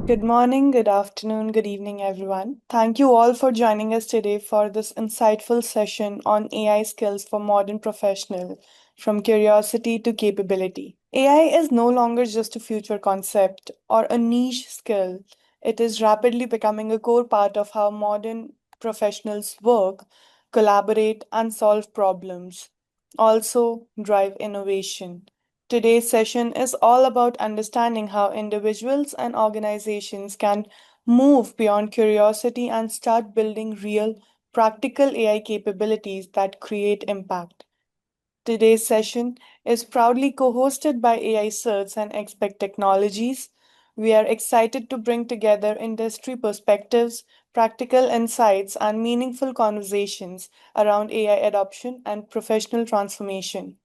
Good morning, good afternoon, good evening, everyone. Thank you all for joining us today for this insightful session on AI skills for modern professional, from curiosity to capability. AI is no longer just a future concept or a niche skill. It is rapidly becoming a core part of how modern professionals work, collaborate, and solve problems. Also, drive innovation. Today's session is all about understanding how individuals and organizations can move beyond curiosity and start building real, practical AI capabilities that create impact. Today's session is proudly co hosted by AI Certs and Xspec Technologies. We are excited to bring together industry perspectives, practical insights, and meaningful conversations around AI adoption and professional transformation.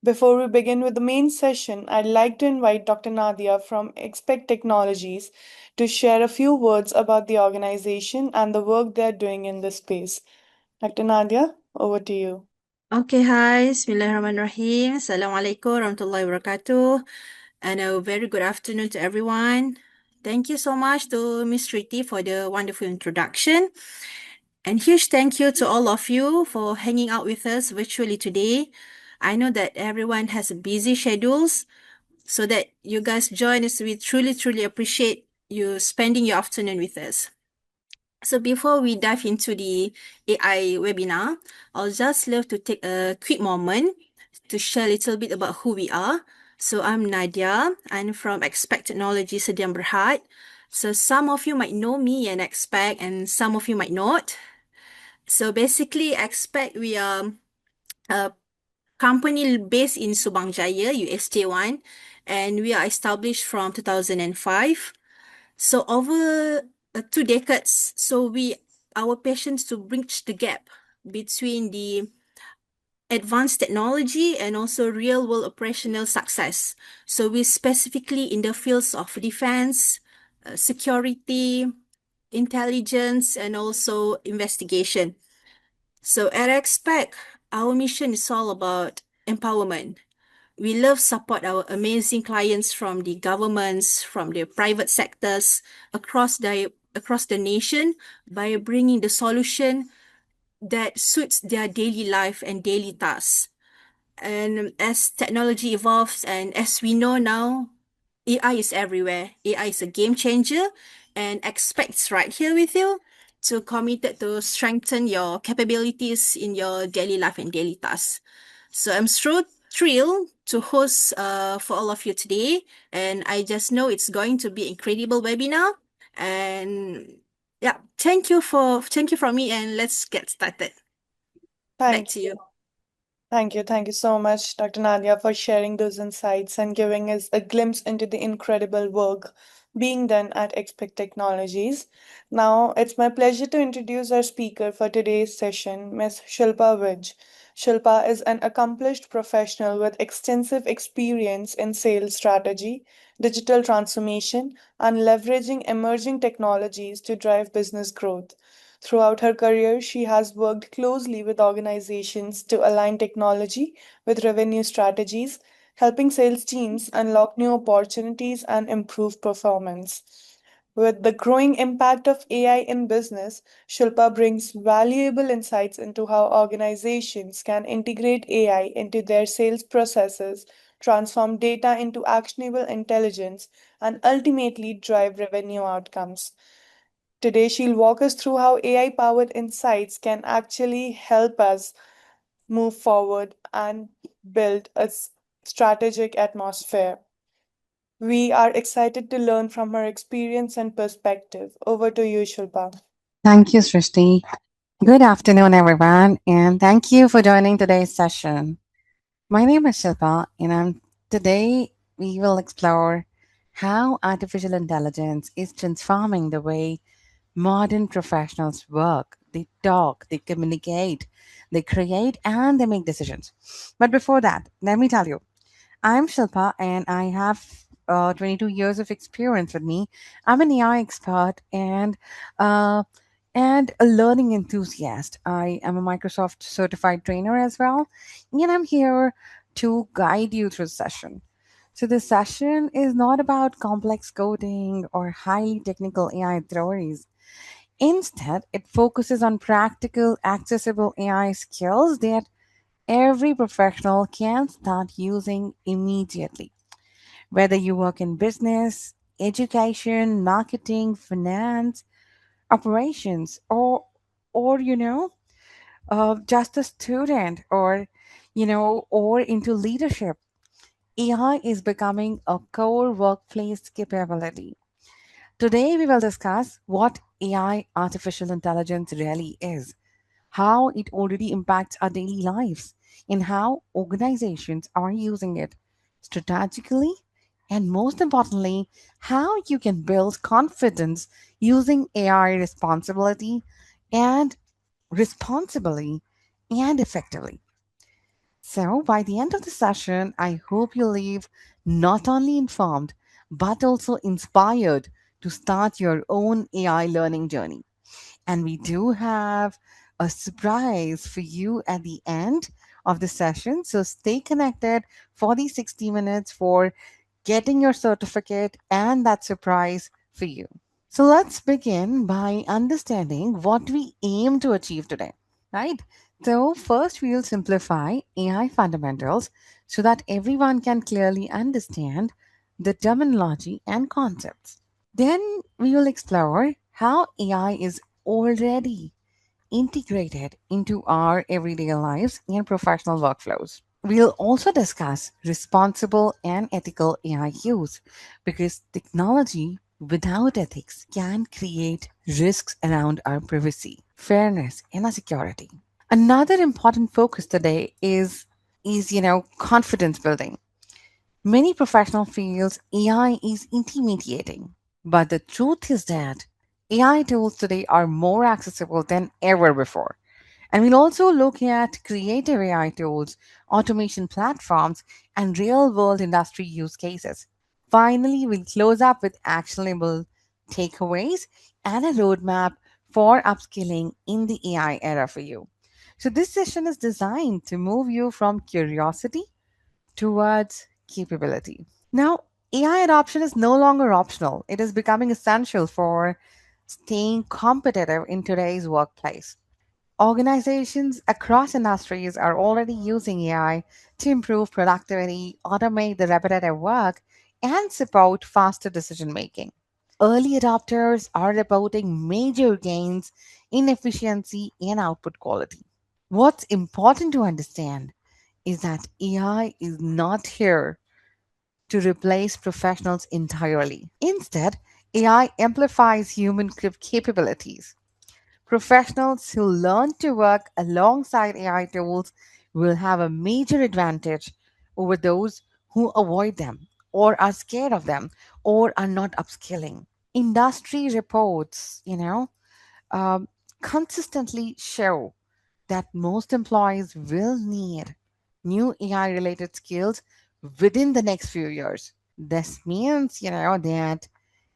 Before we begin with the main session, I'd like to invite Dr. Nadia from Expect Technologies to share a few words about the organization and the work they're doing in this space. Dr. Nadia, over to you. Okay, hi. Bismillahirrahmanirrahim. Assalamualaikum warahmatullahi wabarakatuh. And a very good afternoon to everyone. Thank you so much to Miss Triti for the wonderful introduction. And huge thank you to all of you for hanging out with us virtually today. I know that everyone has busy schedules, so that you guys join us. We truly appreciate you spending your afternoon with us. So before we dive into the AI webinar, I'll just love to take a quick moment to share a little bit about who we are. So I'm Nadia. I'm from Xspec Technology Sdn Bhd. So some of you might know me and Xspec, and some of you might not. So basically, Xspec, we are a company based in Subang Jaya, USJ1, and we are established from 2005. So over 2 decades, our passion is to bridge the gap between the advanced technology and also real world operational success. So we specifically in the fields of defense, security, intelligence, and also investigation. So at Xspec, our mission is all about empowerment. We love support our amazing clients from the governments, from the private sectors across the nation by bringing the solution that suits their daily life and daily tasks. And as technology evolves, and as we know now, AI is everywhere. AI is a game changer, and expects right here with you to committed to strengthen your capabilities in your daily life and daily tasks. So I'm thrilled to host for all of you today, and I just know it's going to be incredible webinar. And yeah, thank you from me, and let's get started. Back Thank to you. Thank you so much, Dr. Nadia, for sharing those insights and giving us a glimpse into the incredible work being done at Expect Technologies. Now, it's my pleasure to introduce our speaker for today's session, Ms. Shilpa Vij. Shilpa is an accomplished professional with extensive experience in sales strategy, digital transformation, and leveraging emerging technologies to drive business growth. Throughout her career, she has worked closely with organizations to align technology with revenue strategies, helping sales teams unlock new opportunities and improve performance. With the growing impact of AI in business, Shilpa brings valuable insights into how organizations can integrate AI into their sales processes, transform data into actionable intelligence, and ultimately drive revenue outcomes. Today, she'll walk us through how AI powered insights can actually help us move forward and build a strategic atmosphere. We are excited to learn from her experience and perspective. Over to you, Shilpa. Thank you, Srishti. Good afternoon, everyone, and thank you for joining today's session. My name is Shilpa, and today we will explore how artificial intelligence is transforming the way modern professionals work. They talk, they communicate, they create, and they make decisions. But before that, let me tell you, I'm Shilpa, and I have 22 years of experience with me. I'm an AI expert uh, and a learning enthusiast. I am a Microsoft certified trainer as well, and I'm here to guide you through the session. So, this session is not about complex coding or highly technical AI theories. Instead, it focuses on practical, accessible AI skills that every professional can start using immediately. Whether you work in business, education, marketing, finance, operations, or just a student, or into leadership, AI is becoming a core workplace capability. Today, we will discuss what AI, artificial intelligence, really is, how it already impacts our daily lives, and how organizations are using it strategically, and most importantly, how you can build confidence using AI and responsibly and effectively. So, by the end of the session, I hope you leave not only informed but also inspired to start your own AI learning journey. And we do have a surprise for you at the end of the session. So, stay connected for these 60 minutes for getting your certificate and that surprise for you. So, let's begin by understanding what we aim to achieve today, right? So, first we'll simplify AI fundamentals so that everyone can clearly understand the terminology and concepts. Then we will explore how AI is already integrated into our everyday lives and professional workflows. We'll also discuss responsible and ethical AI use because technology without ethics can create risks around our privacy, fairness, and our security. Another important focus today is confidence building. Many professional fields AI is intimidating, but the truth is that AI tools today are more accessible than ever before. And we'll also look at creative AI tools, automation platforms, and real world industry use cases. Finally, we'll close up with actionable takeaways and a roadmap for upskilling in the AI era for you. So, this session is designed to move you from curiosity towards capability. Now, AI adoption is no longer optional, it is becoming essential for staying competitive in today's workplace. Organizations across industries are already using AI to improve productivity, automate the repetitive work, and support faster decision making. Early adopters are reporting major gains in efficiency and output quality. What's important to understand is that AI is not here to replace professionals entirely. Instead, AI amplifies human capabilities. Professionals who learn to work alongside AI tools will have a major advantage over those who avoid them or are scared of them or are not upskilling. Industry reports, um, consistently show that most employees will need new AI related skills within the next few years. This means, that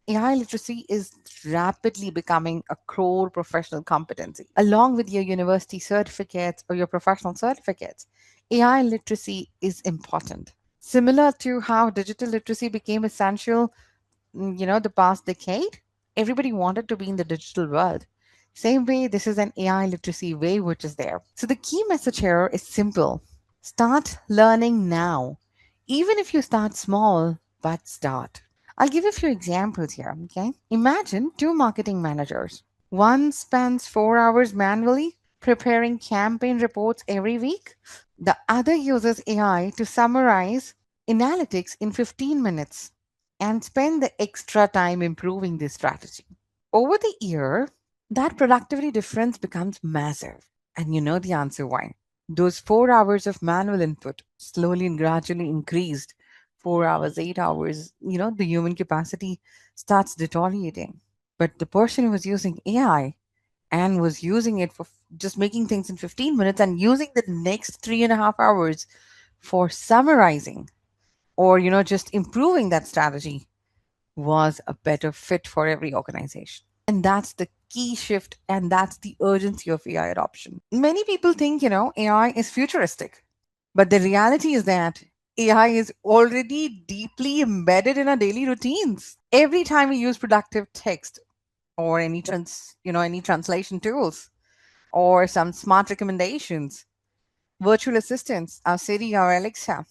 AI literacy is rapidly becoming a core professional competency. Along with your university certificates or your professional certificates, AI literacy is important. Similar to how digital literacy became essential, the past decade, everybody wanted to be in the digital world. Same way, this is an AI literacy way which is there. So the key message here is simple. Start learning now. Even if you start small, but start. I'll give a few examples here, okay? Imagine two marketing managers. One spends 4 hours manually preparing campaign reports every week. The other uses AI to summarize analytics in 15 minutes and spend the extra time improving this strategy. Over the year, that productivity difference becomes massive. And you know the answer why. Those 4 hours of manual input slowly and gradually increased. 4 hours, 8 hours, the human capacity starts deteriorating. But the person who was using AI and was using it for just making things in 15 minutes and using the next 3.5 hours for summarizing or, just improving that strategy was a better fit for every organization. And that's the key shift, and that's the urgency of AI adoption. Many people think, AI is futuristic, but the reality is that AI is already deeply embedded in our daily routines. Every time we use productive text or any translation tools or some smart recommendations, virtual assistants, our Siri or Alexa,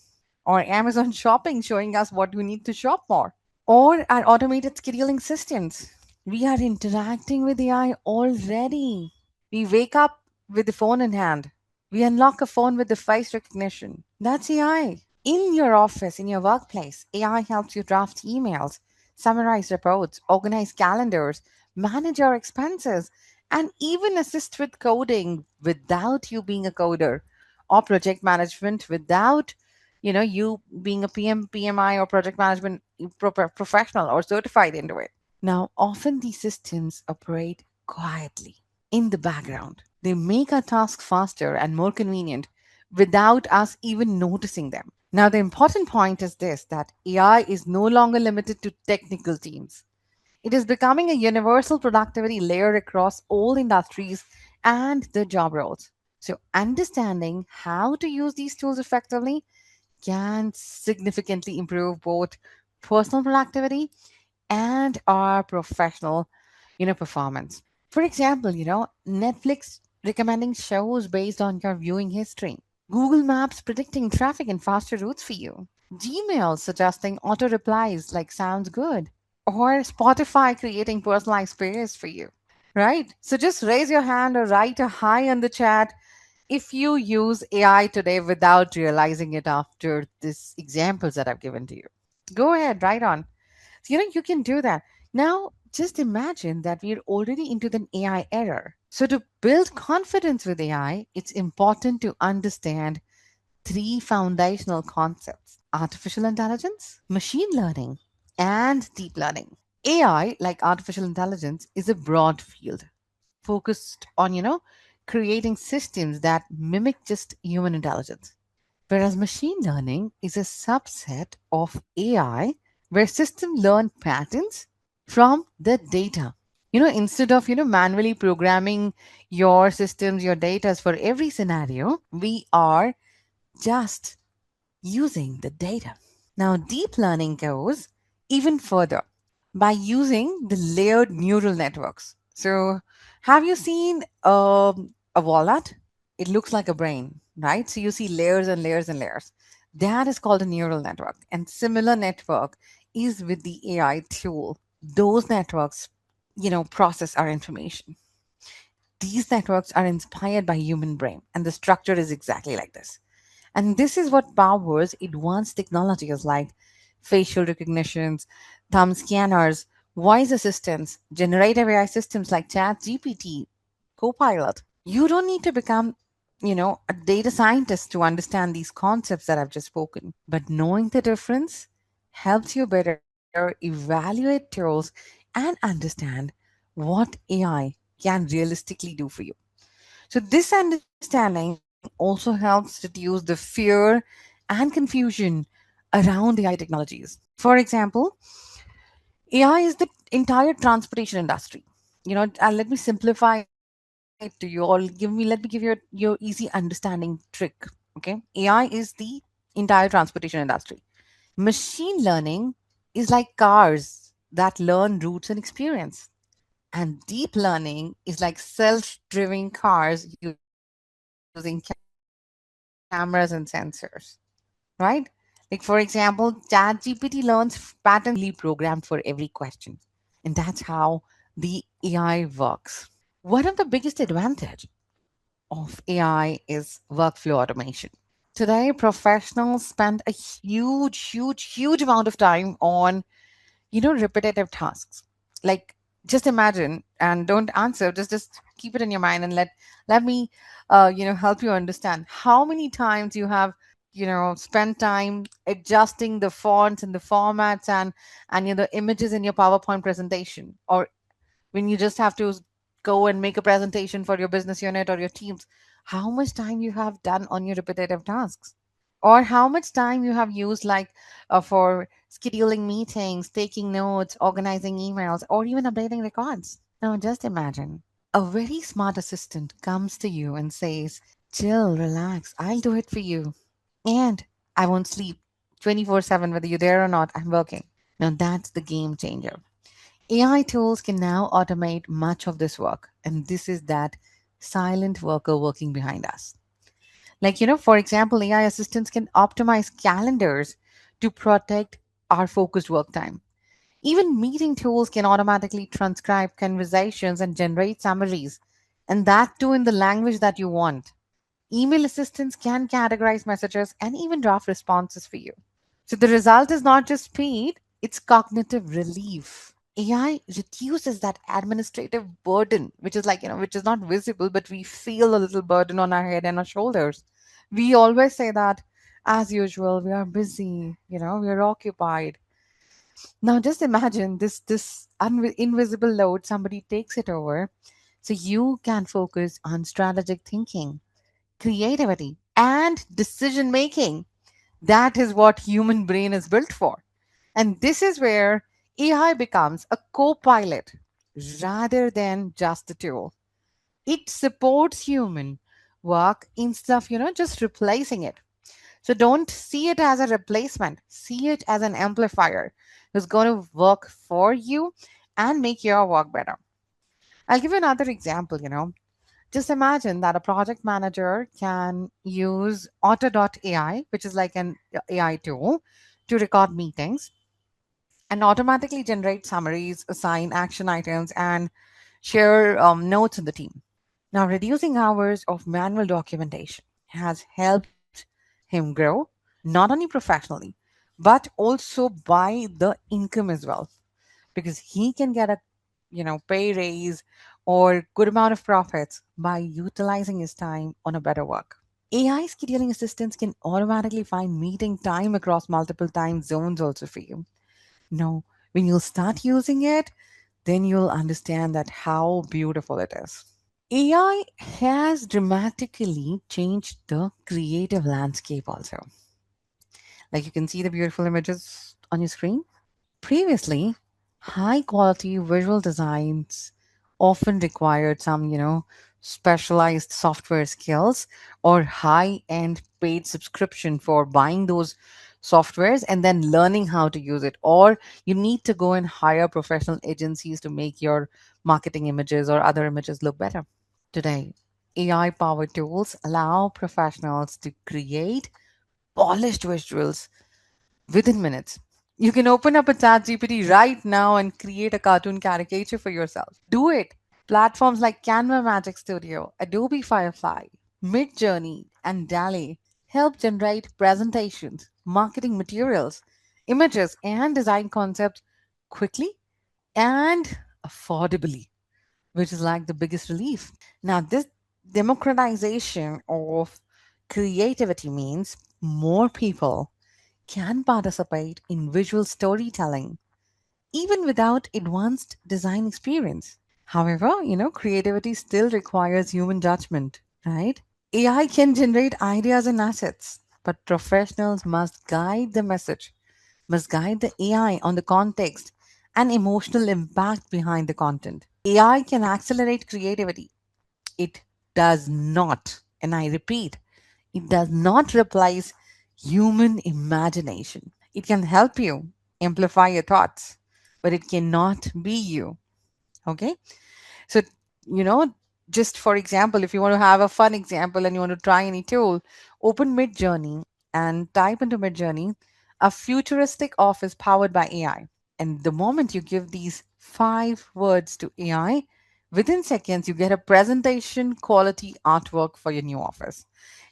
or Amazon Shopping showing us what we need to shop more, or our automated scheduling systems. We are interacting with AI already. We wake up with the phone in hand. We unlock a phone with the face recognition. That's AI. In your office, in your workplace, AI helps you draft emails, summarize reports, organize calendars, manage your expenses, and even assist with coding without you being a coder, or project management without you being a PMI or project management professional or certified into it. Now, often these systems operate quietly in the background. They make our tasks faster and more convenient without us even noticing them. Now, the important point is this, that AI is no longer limited to technical teams. It is becoming a universal productivity layer across all industries and the job roles. So, understanding how to use these tools effectively can significantly improve both personal productivity and our professional performance. For example, Netflix recommending shows based on your viewing history, Google Maps predicting traffic and faster routes for you, Gmail suggesting auto replies like sounds good, or Spotify creating personalized playlists for you, right? So just raise your hand or write a hi in the chat if you use AI today without realizing it after these examples that I've given to you. Go ahead, write on. So, you can do that. Now, just imagine that we're already into the AI era. So, to build confidence with AI, it's important to understand three foundational concepts: artificial intelligence, machine learning, and deep learning. AI, like artificial intelligence, is a broad field focused on, creating systems that mimic just human intelligence. Whereas machine learning is a subset of AI where systems learn patterns from the data. Instead of, manually programming your systems, your data for every scenario, we are just using the data. Now, deep learning goes even further by using the layered neural networks. So, have you seen a walnut? It looks like a brain, right? So, you see layers and layers and layers. That is called a neural network. And similar network is with the AI tool. Those networks, process our information. These networks are inspired by human brain, and the structure is exactly like this. And this is what powers advanced technologies like facial recognitions, thumb scanners, voice assistants, generative AI systems like ChatGPT, Copilot. You don't need to become, a data scientist to understand these concepts that I've just spoken. But knowing the difference helps you better evaluate tools and understand what AI can realistically do for you. So, this understanding also helps reduce the fear and confusion around AI technologies. For example, AI is the entire transportation industry. Let me simplify it to you all. Let me give you your easy understanding trick. Okay, AI is the entire transportation industry. Machine learning is like cars that learn routes and experience. And deep learning is like self driving cars using cameras and sensors, right? Like, for example, ChatGPT learns patterns instantly programmed for every question. And that's how the AI works. One of the biggest advantage of AI is workflow automation. Today, professionals spend a huge amount of time on repetitive tasks. Like, just imagine and don't answer, just keep it in your mind and let me help you understand how many times you have spent time adjusting the fonts and the formats and the images in your PowerPoint presentation, or when you just have to go and make a presentation for your business unit or your teams. How much time you have done on your repetitive tasks, or how much time you have used, like, for scheduling meetings, taking notes, organizing emails, or even updating records. Now just imagine a very smart assistant comes to you and says, chill, relax, I'll do it for you, and I won't sleep. 24/7, whether you're there or not, I'm working. Now that's the game changer. AI tools can now automate much of this work, and this is that silent worker working behind us. Like, for example, AI assistants can optimize calendars to protect our focused work time. Even meeting tools can automatically transcribe conversations and generate summaries, and that too in the language that you want. Email assistants can categorize messages and even draft responses for you. So the result is not just speed, it's cognitive relief. AI reduces that administrative burden, which is like, which is not visible, but we feel a little burden on our head and our shoulders. We always say that, as usual, we are busy, we are occupied. Now just imagine this invisible load, somebody takes it over, so you can focus on strategic thinking, creativity, and decision making. That is what human brain is built for. And this is where AI becomes a co-pilot rather than just a tool. It supports human work instead of, just replacing it. So don't see it as a replacement. See it as an amplifier who's going to work for you and make your work better. I'll give you another example. Just imagine that a project manager can use Auto.ai, which is like an AI tool, to record meetings and automatically generate summaries, assign action items, and share notes in the team. Now, reducing hours of manual documentation has helped him grow, not only professionally, but also by the income as well, because he can get a pay raise or good amount of profits by utilizing his time on a better work. AI scheduling assistants can automatically find meeting time across multiple time zones also for you. Now, when you'll start using it, then you'll understand that how beautiful it is. AI has dramatically changed the creative landscape also. Like, you can see the beautiful images on your screen. Previously, high quality visual designs often required some, specialized software skills or high end paid subscription for buying those softwares and then learning how to use it. Or you need to go and hire professional agencies to make your marketing images or other images look better. Today, AI powered tools allow professionals to create polished visuals within minutes. You can open up a chat GPT right now and create a cartoon caricature for yourself. Do it. Platforms like Canva Magic Studio, Adobe Firefly, Midjourney, and DALI help generate presentations, marketing materials, images, and design concepts quickly and affordably, which is like the biggest relief. Now, this democratization of creativity means more people can participate in visual storytelling even without advanced design experience. However, creativity still requires human judgment, right? AI can generate ideas and assets, but professionals must guide the message, must guide the AI on the context and emotional impact behind the content. AI can accelerate creativity. It does not, and I repeat, it does not replace human imagination. It can help you amplify your thoughts, but it cannot be you. Okay? So, you know, just for example, if you want to have a fun example and you want to try any tool, open Midjourney and type into Midjourney a futuristic office powered by AI. And the moment you give these 5 words to AI, within seconds you get a presentation quality artwork for your new office.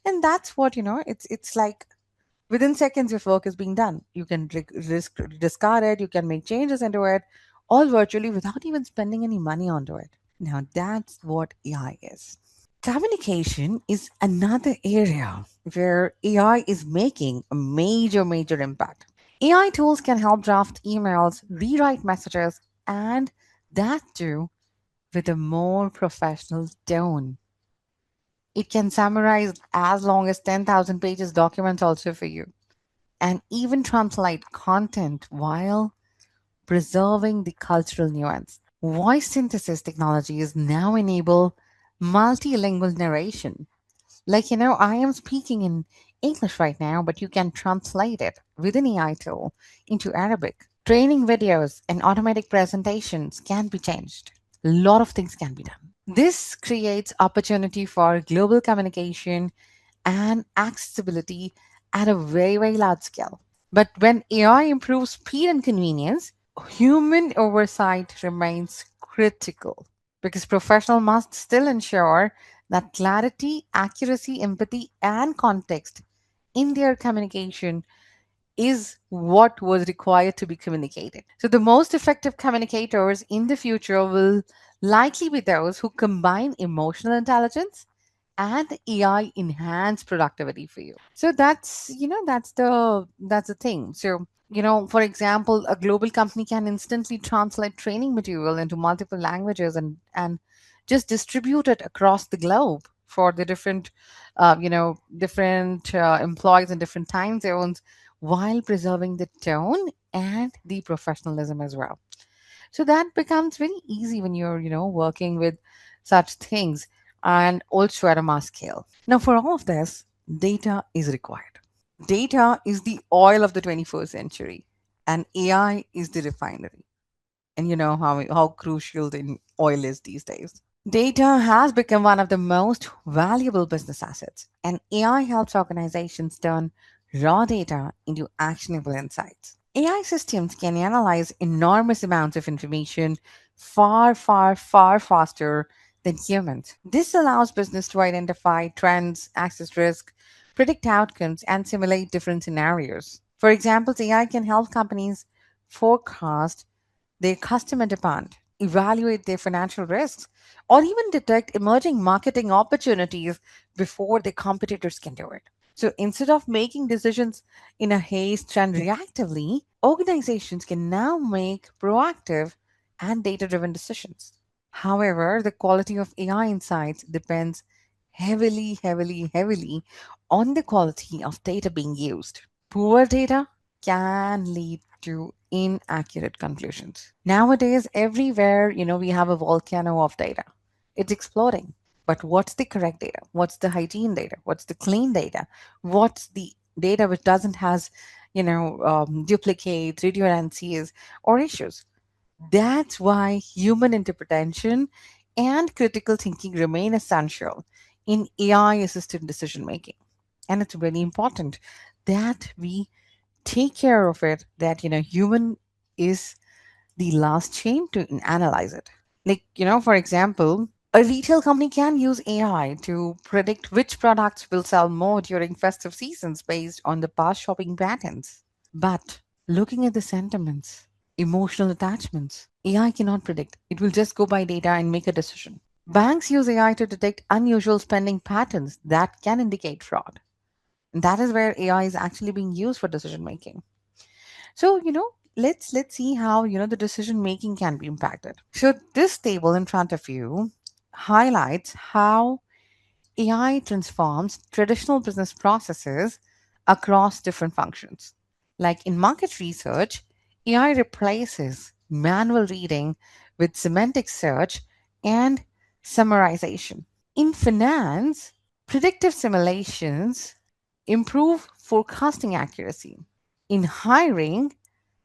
And that's what, it's like within seconds your work is being done. You can discard it, you can make changes into it, all virtually without even spending any money onto it. Now that's what AI is. Communication is another area where AI is making a major impact. AI tools can help draft emails, rewrite messages, and that too with a more professional tone. It can summarize as long as 10,000 pages documents also for you, and even translate content while preserving the cultural nuance. Voice synthesis technologies now enable multilingual narration. Like, I am speaking in English right now, but you can translate it with an AI tool into Arabic. Training videos and automatic presentations can be changed. A lot of things can be done. This creates opportunity for global communication and accessibility at a very, very large scale. But when AI improves speed and convenience, human oversight remains critical because professionals must still ensure that clarity, accuracy, empathy, and context in their communication is what was required to be communicated. So, the most effective communicators in the future will likely be those who combine emotional intelligence and AI enhance productivity for you. So that's the thing. So for example, a global company can instantly translate training material into multiple languages and just distribute it across the globe for the different employees in different time zones while preserving the tone and the professionalism as well. So that becomes very easy when you're working with such things, and also at a mass scale. Now, for all of this, data is required. Data is the oil of the 21st century, and AI is the refinery. And you know how crucial the oil is these days. Data has become one of the most valuable business assets, and AI helps organizations turn raw data into actionable insights. AI systems can analyze enormous amounts of information far, far, far faster than humans. This allows business to identify trends, access risk, predict outcomes, and simulate different scenarios. For example, AI can help companies forecast their customer demand, evaluate their financial risks, or even detect emerging marketing opportunities before their competitors can do it. So instead of making decisions in a haste and reactively, organizations can now make proactive and data driven decisions. However, the quality of AI insights depends heavily, heavily, heavily on the quality of data being used. Poor data can lead to inaccurate conclusions. Nowadays, everywhere, we have a volcano of data. It's exploding. But what's the correct data? What's the hygiene data? What's the clean data? What's the data which doesn't has, duplicates, redundancies, or issues? That's why human interpretation and critical thinking remain essential in AI assisted decision making. And it's really important that we take care of it, that human is the last chain to analyze it. Like, for example, a retail company can use AI to predict which products will sell more during festive seasons based on the past shopping patterns. But looking at the sentiments, emotional attachments, AI cannot predict. It will just go by data and make a decision. Banks use AI to detect unusual spending patterns that can indicate fraud. And that is where AI is actually being used for decision making. So, let's see how, the decision making can be impacted. So, this table in front of you highlights how AI transforms traditional business processes across different functions. Like in market research, AI replaces manual reading with semantic search and summarization. In finance, predictive simulations improve forecasting accuracy. In hiring,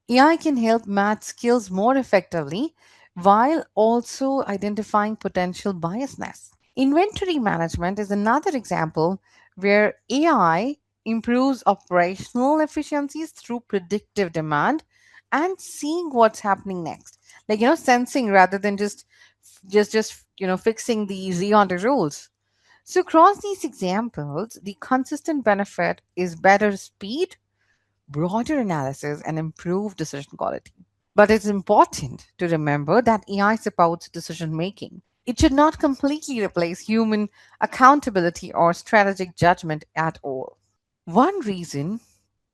AI can help match skills more effectively while also identifying potential biasness. Inventory management is another example where AI improves operational efficiencies through predictive demand and seeing what's happening next. Like, sensing rather than just fixing the re-order rules. So across these examples, the consistent benefit is better speed, broader analysis, and improved decision quality. But it's important to remember that AI supports decision making. It should not completely replace human accountability or strategic judgment at all. One reason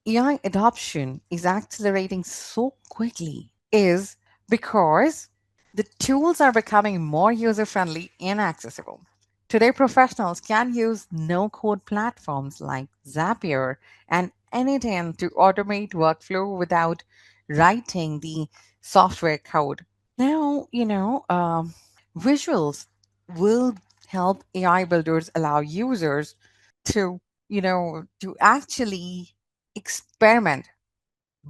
AI adoption is accelerating so quickly is because the tools are becoming more user friendly and accessible. Today, professionals can use no code platforms like Zapier and Anytime to automate workflow without writing the software code. Now, visuals will help AI builders allow users to to actually experiment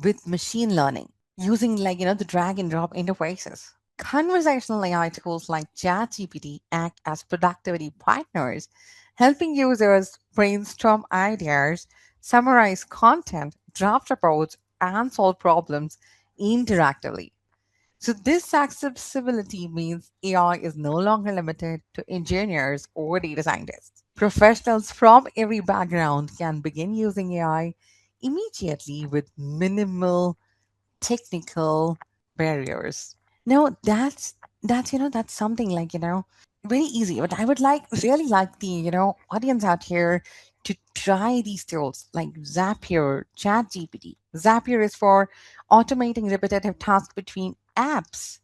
with machine learning using the drag and drop interfaces. Conversational AI tools like ChatGPT act as productivity partners, helping users brainstorm ideas, summarize content, draft reports, and solve problems interactively. So, this accessibility means AI is no longer limited to engineers or data scientists. Professionals from every background can begin using AI immediately with minimal technical barriers. Now that's something very easy. But I would really like the audience out here to try these tools like Zapier, ChatGPT. Zapier is for automating repetitive tasks between apps.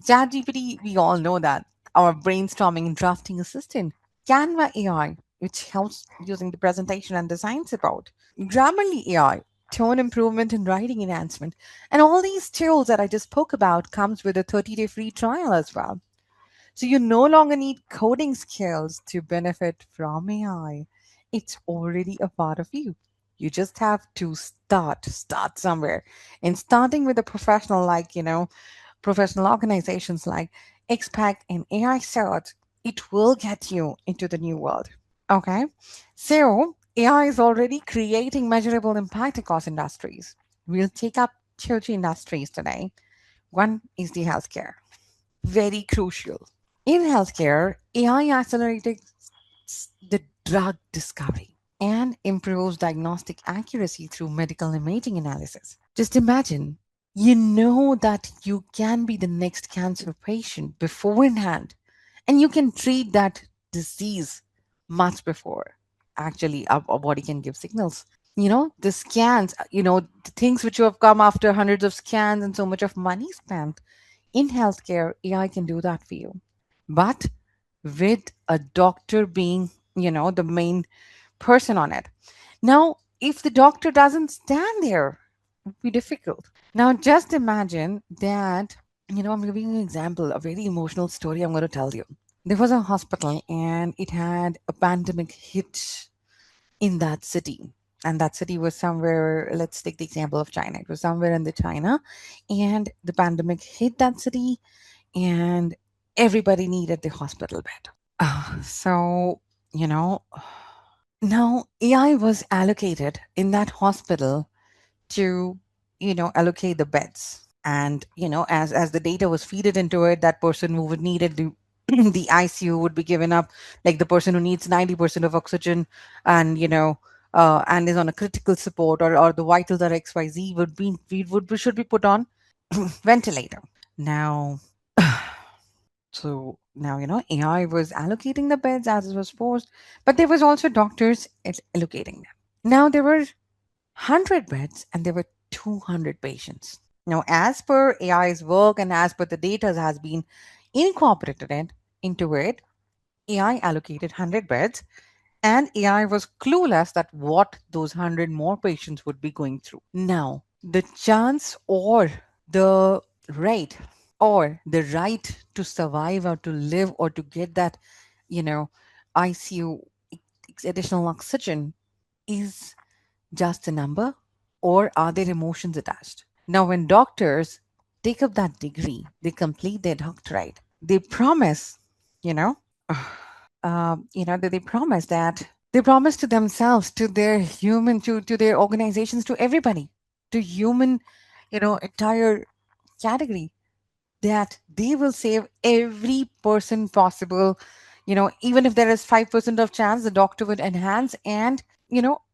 ChatGPT, we all know that our brainstorming and drafting assistant. Canva AI, which helps using the presentation and design support. Grammarly AI, tone improvement and writing enhancement. And all these tools that I just spoke about comes with a 30-day free trial as well. So you no longer need coding skills to benefit from AI. It's already a part of you. You just have to start somewhere. And starting with a professional professional organizations like Xspec and AI Search, it will get you into the new world. Okay. So AI is already creating measurable impact across industries. We'll take up two industries today. One is the healthcare. Very crucial. In healthcare, AI accelerates the drug discovery and improves diagnostic accuracy through medical imaging analysis. Just imagine, you know that you can be the next cancer patient beforehand, and you can treat that disease much before actually our body can give signals. The scans, the things which have come after hundreds of scans and so much of money spent in healthcare, AI can do that for you. But with a doctor being, the main person on it. Now, if the doctor doesn't stand there, it would be difficult. Now, just imagine that, I'm giving you an example, a very emotional story I'm going to tell you. There was a hospital and it had a pandemic hit in that city. And that city was somewhere, let's take the example of China. It was somewhere in the China, and the pandemic hit that city, and everybody needed the hospital bed. So, you know, now AI was allocated in that hospital to, allocate the beds. And, as the data was feeded into it, that person who would needed the the ICU would be given up, like the person who needs 90% of oxygen and, and is on a critical support, or the vitals are XYZ should be put on ventilator. Now, so now, AI was allocating the beds as it was supposed, but there was also doctors allocating them. Now there were 100 beds and there were 200 patients. Now, as per AI's work and as per the data that has been incorporated into it, AI allocated 100 beds, and AI was clueless that what those 100 more patients would be going through. Now, the chance or the rate or the right to survive or to live or to get that, you know, ICU additional oxygen is just a number, or are there emotions attached? Now, when doctors take up that degree, they complete their doctorate, they promise, you know, that they promise to themselves, to their human, to their organizations, to everybody, to human, entire category, that they will save every person possible. Even if there is 5% of chance, the doctor would enhance and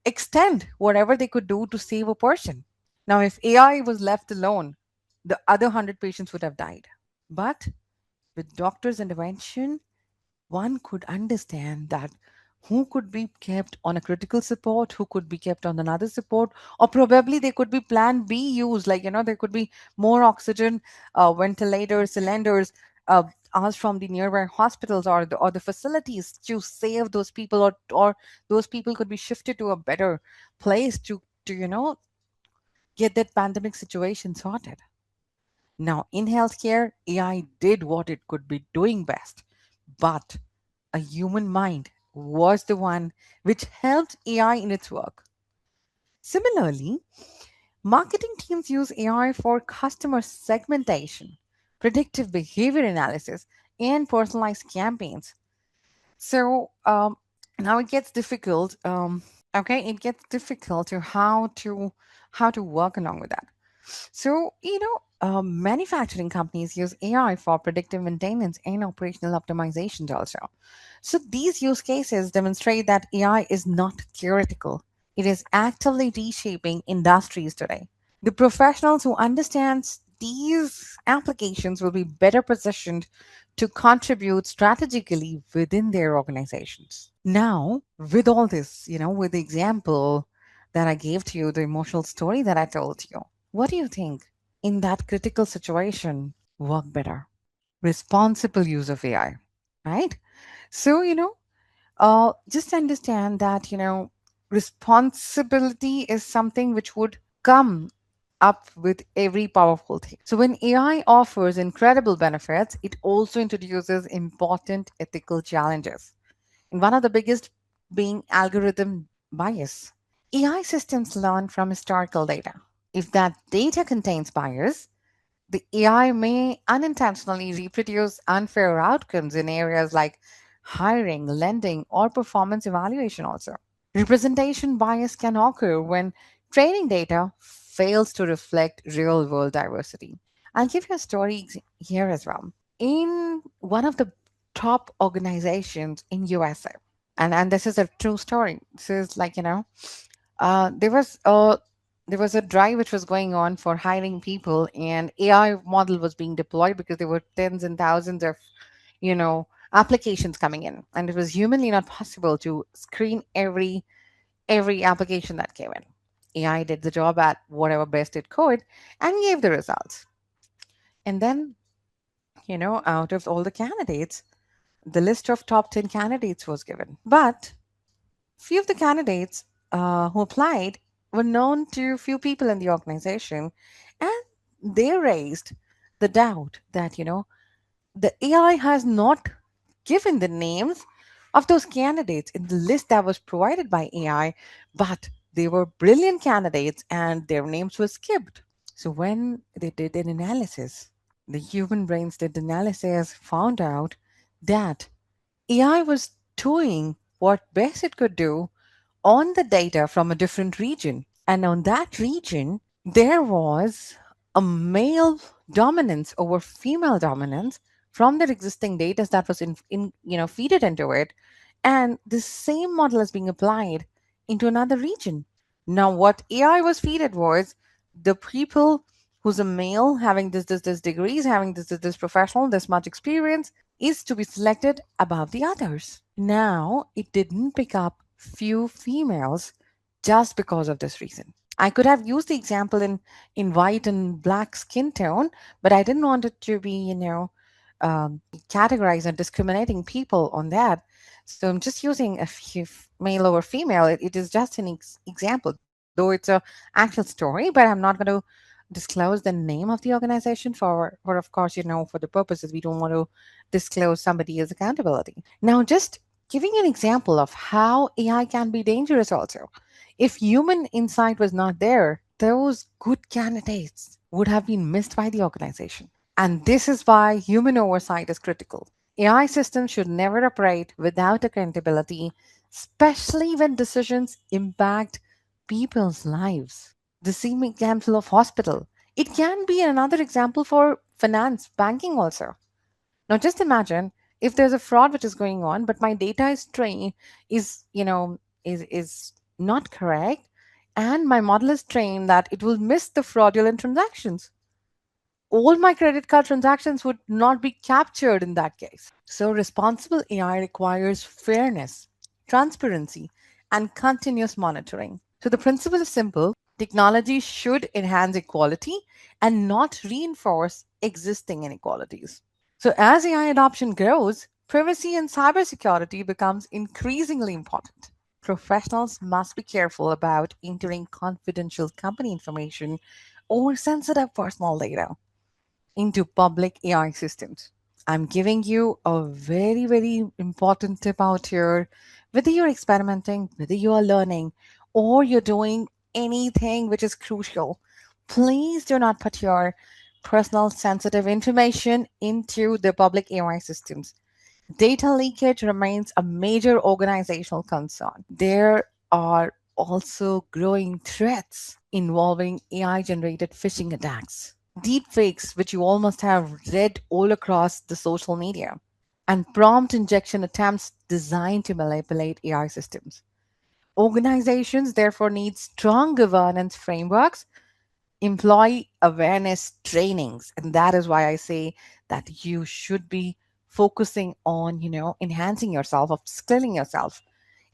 extend whatever they could do to save a person. Now, if AI was left alone, the other 100 patients would have died. But with doctors' intervention, one could understand that who could be kept on a critical support, who could be kept on another support, or probably they could be plan B used, like, there could be more oxygen, ventilators, cylinders, asked from the nearby hospitals or the facilities to save those people, or those people could be shifted to a better place to get that pandemic situation sorted. Now, in healthcare, AI did what it could be doing best, but a human mind was the one which helped AI in its work. Similarly, marketing teams use AI for customer segmentation, predictive behavior analysis, and personalized campaigns. So now it gets difficult. Okay, it gets difficult to how to work along with that. So manufacturing companies use AI for predictive maintenance and operational optimizations also. So these use cases demonstrate that AI is not theoretical; it is actively reshaping industries today. The professionals who understand these applications will be better positioned to contribute strategically within their organizations. Now, with all this, with the example that I gave to you, the emotional story that I told you, what do you think in that critical situation work better? Responsible use of AI, right? So, just understand that, responsibility is something which would come up with every powerful thing. So when AI offers incredible benefits, it also introduces important ethical challenges. And one of the biggest being algorithm bias. AI systems learn from historical data. If that data contains bias, the AI may unintentionally reproduce unfair outcomes in areas like hiring, lending, or performance evaluation, also. Representation bias can occur when training data fails to reflect real world diversity. I'll give you a story here as well. In one of the top organizations in USA, and this is a true story. This is like, uh, there was a there was a drive which was going on for hiring people, and AI model was being deployed because there were tens and thousands of applications coming in, and it was humanly not possible to screen every application that came in. AI did the job at whatever best it could and gave the results. And then, out of all the candidates, the list of top 10 candidates was given. But few of the candidates who applied were known to few people in the organization, and they raised the doubt that, the AI has not given the names of those candidates in the list that was provided by AI, but they were brilliant candidates and their names were skipped. So when they did an analysis, the human brains did analysis, found out that AI was doing what best it could do on the data from a different region. And on that region, there was a male dominance over female dominance from the existing data that was feed it into it. And the same model is being applied into another region. Now, what AI was feeded was the people who's a male having this degrees, having this professional, this much experience is to be selected above the others. Now, it didn't pick up few females just because of this reason. I could have used the example in white and black skin tone, but I didn't want it to be, categorized and discriminating people on that. So I'm just using a few male over female. It is just an example, though it's a actual story, but I'm not going to disclose the name of the organization for of course, for the purposes we don't want to disclose somebody's accountability. Now, just giving an example of how AI can be dangerous also. If human insight was not there, those good candidates would have been missed by the organization. And this is why human oversight is critical. AI systems should never operate without accountability, especially when decisions impact people's lives. The same example of hospital. It can be another example for finance, banking also. Now just imagine if there's a fraud which is going on, but my data is trained is not correct, and my model is trained that it will miss the fraudulent transactions. All my credit card transactions would not be captured in that case. So responsible AI requires fairness, transparency, and continuous monitoring. So the principle is simple. Technology should enhance equality and not reinforce existing inequalities. So, as AI adoption grows, privacy and cybersecurity becomes increasingly important. Professionals must be careful about entering confidential company information or sensitive personal data into public AI systems. I'm giving you a very, very important tip out here, Whether you're experimenting, whether you are learning, or you're doing anything which is crucial, please do not put your personal sensitive information into the public AI systems. Data leakage remains a major organizational concern. There are also growing threats involving AI generated phishing attacks, deepfakes, which you all must have read all across the social media, and prompt injection attempts designed to manipulate AI systems. Organizations therefore need strong governance frameworks, employee awareness trainings, and that is why I say that you should be focusing on, enhancing yourself, upskilling yourself.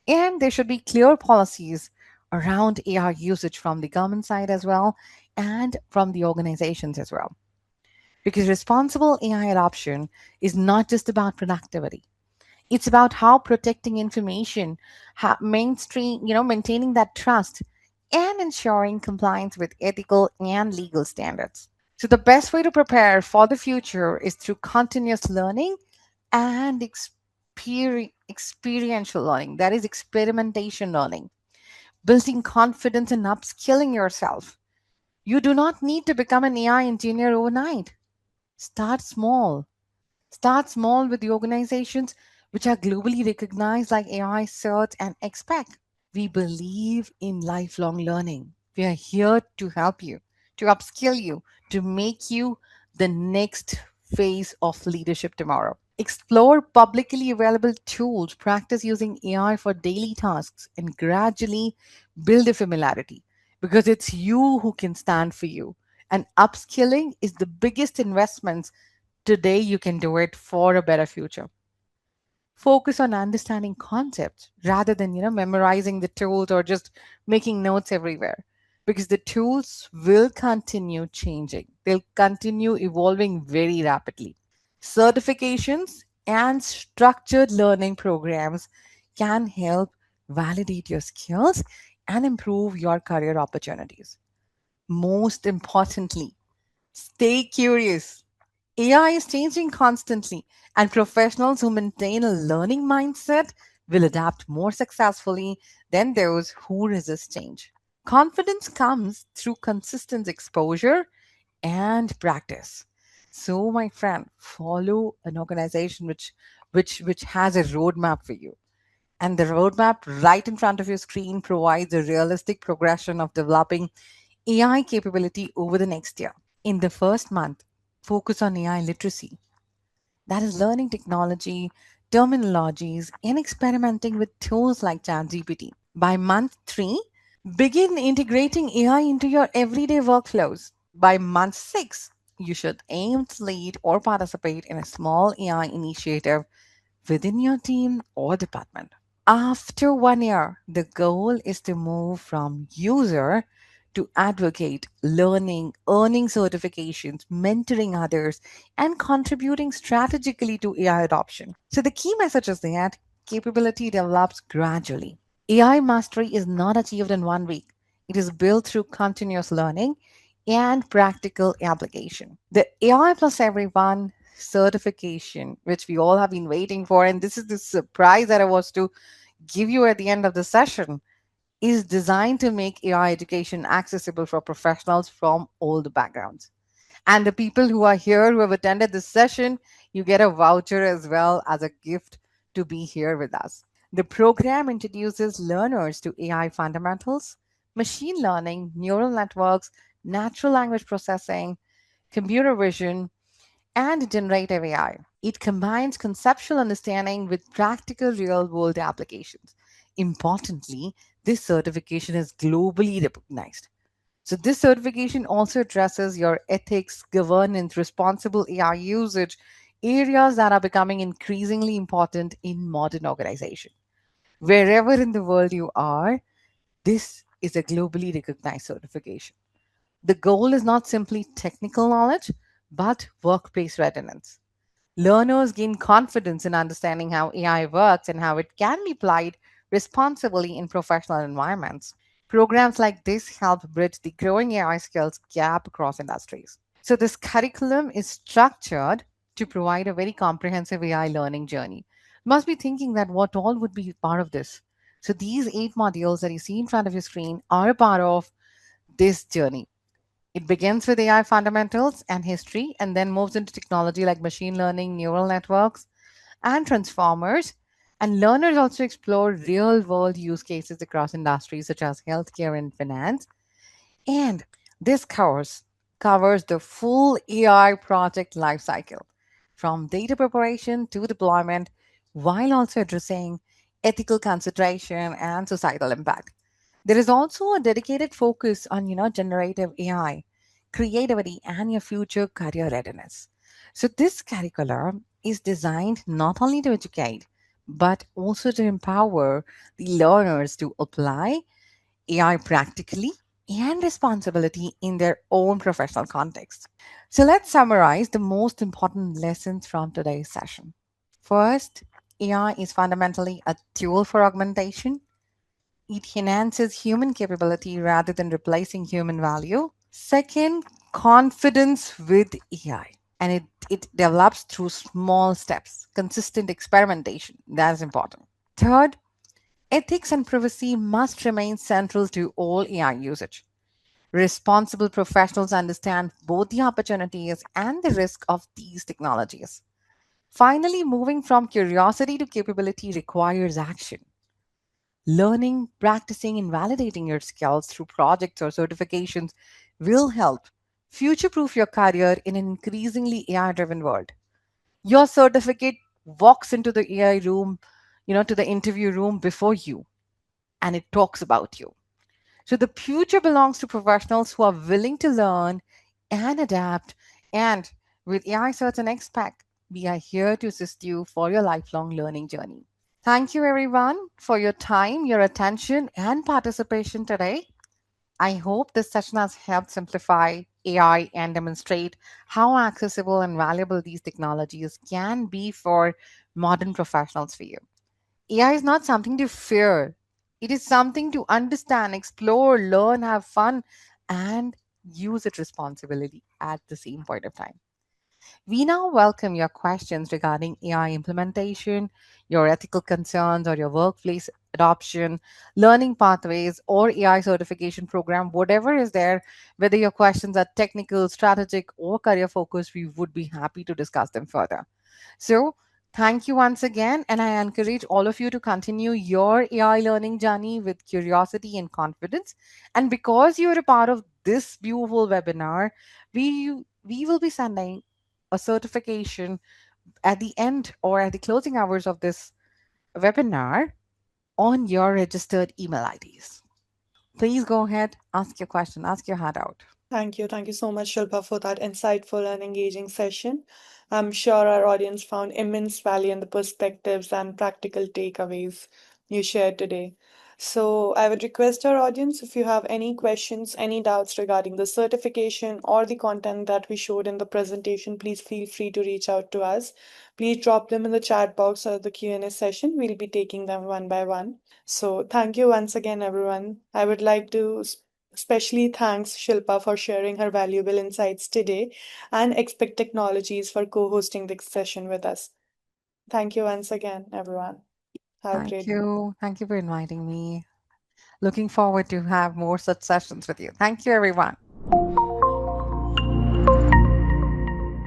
And there should be clear policies around AI usage from the government side as well and from the organizations as well. Because responsible AI adoption is not just about productivity. It's about how protecting information, how mainstream, maintaining that trust and ensuring compliance with ethical and legal standards. So the best way to prepare for the future is through continuous learning and experiential learning. That is experimentation learning, building confidence and upskilling yourself. You do not need to become an AI engineer overnight. Start small. Start small with the organizations which are globally recognized like AI, CERT, and Xspec. We believe in lifelong learning. We are here to help you, to upskill you, to make you the next phase of leadership tomorrow. Explore publicly available tools, practice using AI for daily tasks, and gradually build a familiarity because it's you who can stand for you. And upskilling is the biggest investment today. You can do it for a better future. Focus on understanding concepts rather than memorizing the tools or just making notes everywhere, because the tools will continue changing, they'll continue evolving very rapidly. Certifications and structured learning programs can help validate your skills and improve your career opportunities. Most importantly, stay curious. AI is changing constantly, and professionals who maintain a learning mindset will adapt more successfully than those who resist change. Confidence comes through consistent exposure and practice. So, my friend, follow an organization which has a roadmap for you. And the roadmap right in front of your screen provides a realistic progression of developing AI capability over the next year. In the first month, focus on AI literacy. That is learning technology, terminologies, and experimenting with tools like ChatGPT. By month 3, begin integrating AI into your everyday workflows. By month 6, you should aim to lead or participate in a small AI initiative within your team or department. After 1 year, the goal is to move from user to advocate, learning, earning certifications, mentoring others, and contributing strategically to AI adoption. So, the key message is that capability develops gradually. AI mastery is not achieved in 1 week, it is built through continuous learning and practical application. The AI plus everyone certification, which we all have been waiting for, and this is the surprise that I was to give you at the end of the session, is designed to make AI education accessible for professionals from all the backgrounds. And the people who are here who have attended this session, you get a voucher as well as a gift to be here with us. The program introduces learners to AI fundamentals, machine learning, neural networks, natural language processing, computer vision, and generative AI. It combines conceptual understanding with practical real world applications. Importantly, this certification is globally recognized. So, this certification also addresses your ethics, governance, responsible AI usage, areas that are becoming increasingly important in modern organizations. Wherever in the world you are, this is a globally recognized certification. The goal is not simply technical knowledge, but workplace readiness. Learners gain confidence in understanding how AI works and how it can be applied responsibly in professional environments. Programs like this help bridge the growing AI skills gap across industries. So, this curriculum is structured to provide a very comprehensive AI learning journey. Must be thinking that what all would be part of this. So these 8 modules that you see in front of your screen are a part of this journey. It begins with AI fundamentals and history and then moves into technology like machine learning, neural networks, and transformers. And learners also explore real world use cases across industries such as healthcare and finance. And this course covers the full AI project lifecycle from data preparation to deployment while also addressing ethical consideration and societal impact. There is also a dedicated focus on, generative AI, creativity, and your future career readiness. So this curriculum is designed not only to educate, but also to empower the learners to apply AI practically and responsibility in their own professional context. So let's summarize the most important lessons from today's session. First, AI is fundamentally a tool for augmentation. It enhances human capability rather than replacing human value. Second, confidence with AI. And it develops through small steps, consistent experimentation. That is important. Third, ethics and privacy must remain central to all AI usage. Responsible professionals understand both the opportunities and the risk of these technologies. Finally, moving from curiosity to capability requires action. Learning, practicing, and validating your skills through projects or certifications will help future proof your career in an increasingly AI driven world. Your certificate walks into the AI room, to the interview room before you, and it talks about you. So the future belongs to professionals who are willing to learn and adapt. And with AI Certs and Xspec, we are here to assist you for your lifelong learning journey. Thank you, everyone, for your time, your attention, and participation today. I hope this session has helped simplify AI and demonstrate how accessible and valuable these technologies can be for modern professionals for you. AI is not something to fear, it is something to understand, explore, learn, have fun, and use it responsibly at the same point of time. We now welcome your questions regarding AI implementation, your ethical concerns, or your workplace adoption, learning pathways, or AI certification program, whatever is there, whether your questions are technical, strategic, or career focused, we would be happy to discuss them further. So, thank you once again, and I encourage all of you to continue your AI learning journey with curiosity and confidence. And because you're a part of this beautiful webinar, we will be sending a certification at the end or at the closing hours of this webinar on your registered email IDs. Please go ahead, ask your question, ask your hand out. Thank you. Thank you so much, Shilpa, for that insightful and engaging session. I'm sure our audience found immense value in the perspectives and practical takeaways you shared today. So, I would request our audience if you have any questions, any doubts regarding the certification or the content that we showed in the presentation, please feel free to reach out to us. Please drop them in the chat box or the Q&A session. We'll be taking them one by one. So, thank you once again, everyone. I would like to especially thanks Shilpa for sharing her valuable insights today and Expect Technologies for co-hosting this session with us. Thank you once again, everyone. Have a Thank great you. Thank you for inviting me. Looking forward to have more such sessions with you. Thank you, everyone.